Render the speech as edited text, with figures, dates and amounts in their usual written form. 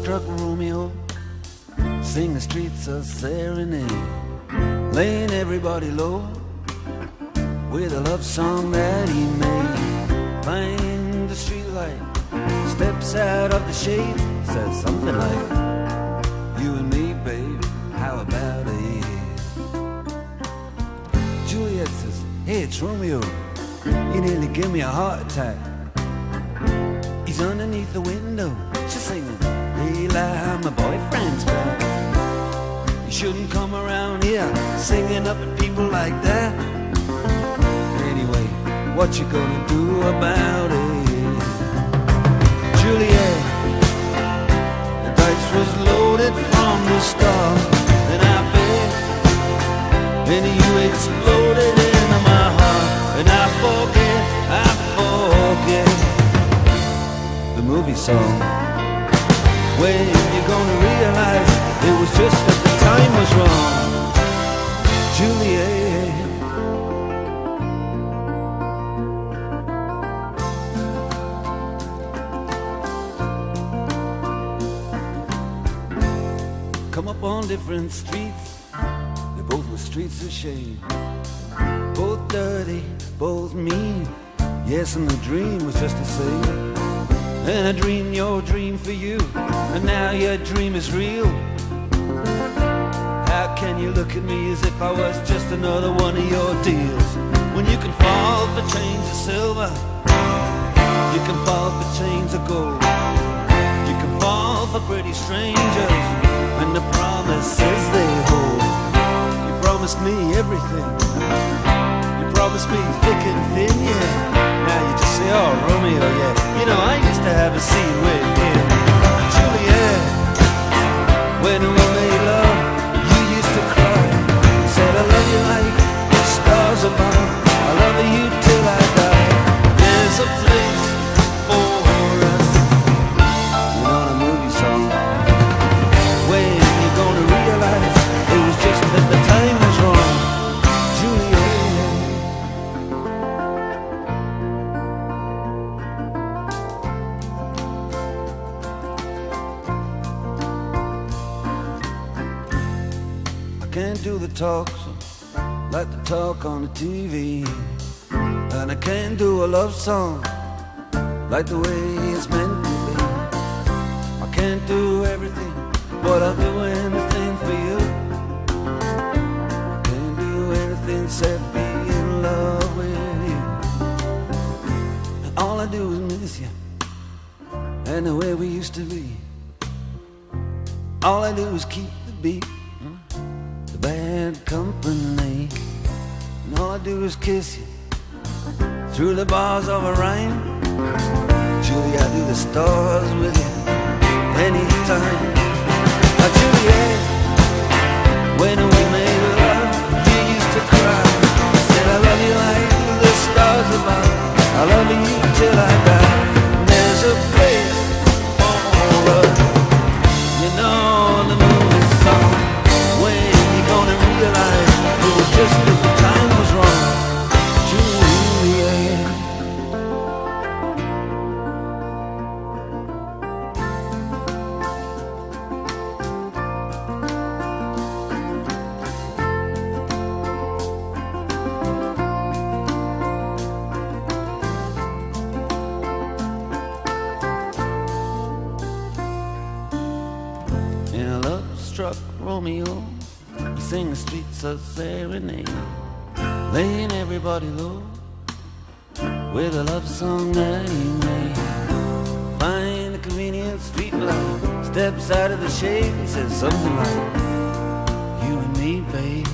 love-struck Romeo, sing the streets a serenade, laying everybody low with a love song that he made. Find the streetlight, steps out of the shade, says something like, you and me, babe, how about it? Juliet says, hey, it's Romeo, you nearly give me a heart attack. He's underneath the window, she's singing, Eli, my boyfriend's back. You shouldn't come around here singing up at people like that. Anyway, what you gonna do about it? Juliet, the dice was loaded from the start, and I bet, and you exploded into my heart, and I forget the movie song. When you gonna realize it was just that the time was wrong, Juliet? Come up on different streets, they both were streets of shame, both dirty, both mean. Yes, and the dream was just the same. And I dreamed your dream for you, and now your dream is real. How can you look at me as if I was just another one of your deals? When you can fall for chains of silver, you can fall for chains of gold, you can fall for pretty strangers and the promises they hold. You promised me everything, you promised me thick and thin, yeah. Now you just say, oh, Romeo, yeah. You know, I used to have a scene with him. Juliet, when we made love, you used to cry. You said, I love you like the stars above, I love you till I die. There's a place for us. You know, the movie song. When you gonna realize it was just that the time was wrong, Juliet? Can't do the talk like the talk on the TV, and I can't do a love song like the way it's meant to be. I can't do everything, but I'll do anything for you. I can't do anything except be in love with you. And all I do is miss you and the way we used to be. All I do is keep the beat, bad company, and all I do is kiss you through the bars of a rhyme. Julie, I do the stars with you anytime. Juliet, when we made love, you used to cry. You said, I love you like the stars above, I love you till I die. And there's a place for us, you know, the movie song. When gonna realize it was just that the time was wrong, Juliet. In a love-struck Romeo, you sing the streets a serenade, laying everybody low with a love song that he made. Find a convenient street light, steps out of the shade, he says something like, you and me, babe,